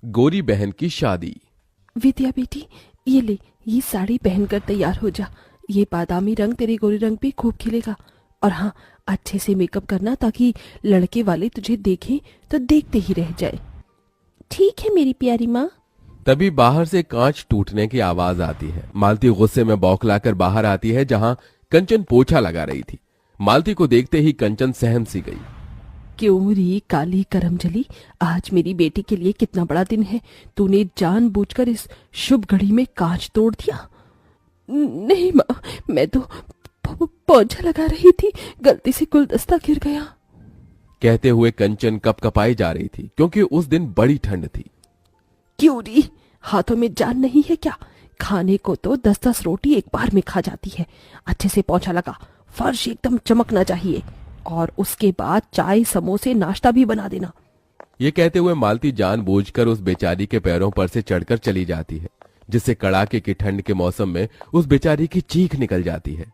गोरी बहन की शादी। विद्या बेटी, ये ले, ये साड़ी पहनकर तैयार हो जा। ये बादामी रंग तेरे गोरे रंग पे खूब खिलेगा। और हाँ, अच्छे से मेकअप करना ताकि लड़के वाले तुझे देखें तो देखते ही रह जाए। ठीक है मेरी प्यारी माँ। तभी बाहर से कांच टूटने की आवाज आती है। मालती गुस्से में बौखलाकर बाहर आती है जहां कंचन पोछा लगा रही थी। मालती को देखते ही कंचन सहम सी गई। क्यों री काली करमजली, आज मेरी बेटी के लिए कितना बड़ा दिन है। तूने जानबूझकर इस शुभ घड़ी में कांच तोड़ दिया। नहीं माँ, मैं तो पोछा लगा रही थी, गलती से गुलदस्ता गिर गया। कहते हुए कंचन कपकपाई जा रही थी क्योंकि उस दिन बड़ी ठंड थी। क्यों री, हाथों में जान नहीं है क्या? खाने को तो 10-10 रोटी एक बार में खा जाती है। अच्छे से पोछा लगा, फर्श एकदम चमकना चाहिए। और उसके बाद चाय समोसे नाश्ता भी बना देना। ये कहते हुए मालती जानबूझकर उस बेचारी के पैरों पर से चढ़कर चली जाती है, जिससे कड़ाके की ठंड के मौसम में उस बेचारी की चीख निकल जाती है।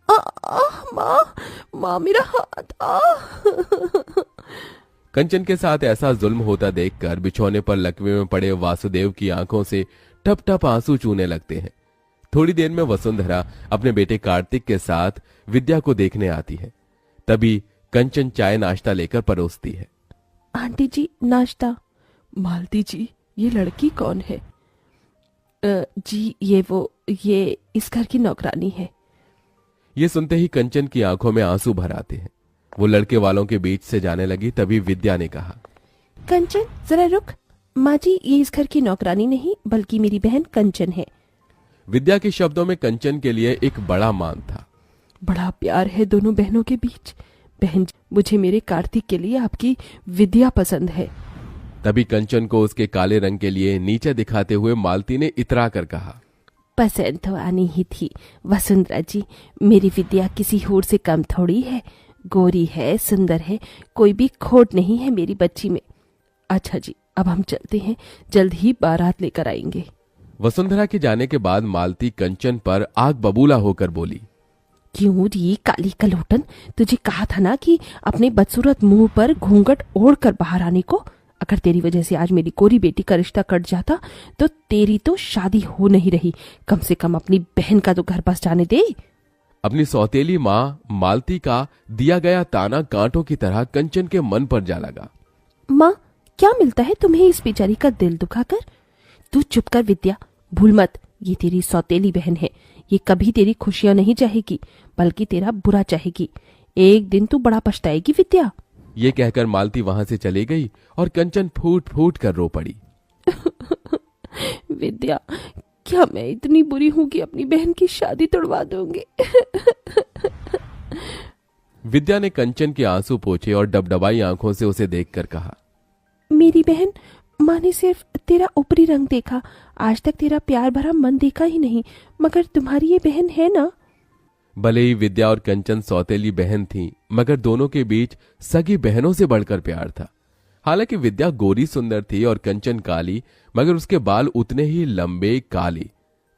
माँ, माँ मेरा हाथ। कंचन के साथ ऐसा जुल्म होता देखकर बिछौने पर लकवे में पड़े वासुदेव की आंखों से टप टप आंसू चूने लगते हैं। थोड़ी देर में वसुंधरा अपने बेटे कार्तिक के साथ विद्या को देखने आती है। तभी कंचन चाय नाश्ता लेकर परोसती है। आंटी जी, नाश्ता। मालती जी, ये लड़की कौन है? जी, ये इस घर की नौकरानी है। ये सुनते ही कंचन की आंखों में आंसू भर आते हैं। वो लड़के वालों के बीच से जाने लगी। तभी विद्या ने कहा, कंचन जरा रुक। माँ जी, ये इस घर की नौकरानी नहीं बल्कि मेरी बहन कंचन है। विद्या के शब्दों में कंचन के लिए एक बड़ा मान था। बड़ा प्यार है दोनों बहनों के बीच। बहन, मुझे मेरे कार्तिक के लिए आपकी विद्या पसंद है। तभी कंचन को उसके काले रंग के लिए नीचे दिखाते हुए मालती ने इतरा कर कहा, पसंद तो आनी ही थी वसुंधरा जी। मेरी विद्या किसी होर से कम थोड़ी है। गोरी है, सुंदर है, कोई भी खोट नहीं है मेरी बच्ची में। अच्छा जी, अब हम चलते हैं, जल्द ही बारात लेकर आएंगे। वसुंधरा के जाने के बाद मालती कंचन पर आग बबूला होकर बोली, क्यों री काली कलोटन, तुझे कहा था ना कि अपने बदसूरत मुंह पर घूंघट ओढ़ कर बाहर आने को। अगर तेरी वजह से आज मेरी गोरी बेटी का रिश्ता कट जाता तो तेरी तो शादी हो नहीं रही। कम से कम अपनी बहन का तो घर बस जाने दे। अपनी सौतेली माँ मालती का दिया गया ताना कांटों की तरह कंचन के मन पर जा लगा। माँ, क्या मिलता है तुम्हें इस बेचारी का दिल दुखाकर? तू चुप कर विद्या, भूल मत, ये तेरी सौतेली बहन है। ये कभी तेरी खुशियां नहीं चाहेगी बल्कि तेरा बुरा चाहेगी। एक दिन तू बड़ा पछताएगी विद्या। ये कहकर मालती वहां से चली गई और कंचन फूट फूट कर रो पड़ी। विद्या, क्या मैं इतनी बुरी हूं कि अपनी बहन की शादी तोड़वा दूंगी? विद्या ने कंचन के आंसू पोंछे और डबडबाई आंखों से उसे देखकर कहा, मेरी बहन, माँ ने सिर्फ तेरा ऊपरी रंग देखा, आज तक तेरा प्यार भरा मन देखा ही नहीं। मगर तुम्हारी ये बहन है ना? भले ही विद्या और कंचन सौतेली बहन थीं, मगर दोनों के बीच सगी बहनों से बढ़कर प्यार था। हालांकि विद्या गोरी सुंदर थी और कंचन काली, मगर उसके बाल उतने ही लंबे काले।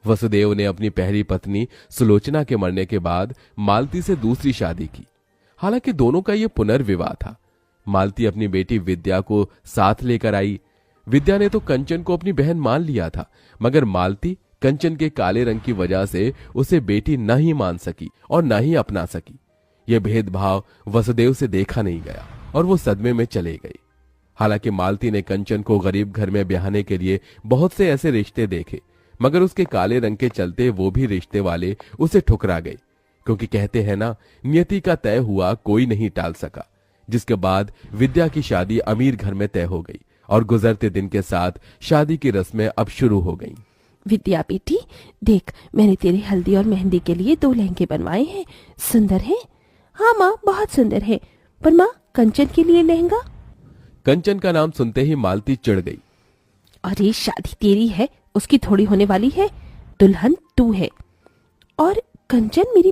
वसुदेव ने अपनी पहली पत्नी सुलोचना के मरने के बाद मालती से दूसरी शादी की। हालांकि दोनों का यह पुनर्विवाह था। मालती अपनी बेटी विद्या को साथ लेकर आई। विद्या ने तो कंचन को अपनी बहन मान लिया था, मगर मालती कंचन के काले रंग की वजह से उसे बेटी न ही मान सकी और न ही अपना सकी। यह भेदभाव वसुदेव से देखा नहीं गया और वो सदमे में चले गई। हालांकि मालती ने कंचन को गरीब घर में ब्याहने के लिए बहुत से ऐसे रिश्ते देखे, मगर उसके काले रंग के चलते वो भी रिश्ते वाले उसे ठुकरा गए। क्योंकि कहते हैं ना, नियति का तय हुआ कोई नहीं टाल सका। जिसके बाद विद्या की शादी अमीर घर में तय हो गई और गुजरते दिन के साथ शादी की रस्में अब शुरू हो गईं। विद्या बेटी, देख, मैंने तेरे हल्दी और मेहंदी के लिए 2 लहंगे बनवाए हैं। सुंदर है? हाँ माँ, बहुत सुंदर है। पर माँ, कंचन के लिए लहंगा? कंचन का नाम सुनते ही मालती चिढ़ गई। अरे, शादी तेरी है, उसकी थोड़ी होने वाली है। दुल्हन तू है। और कंचन मेरी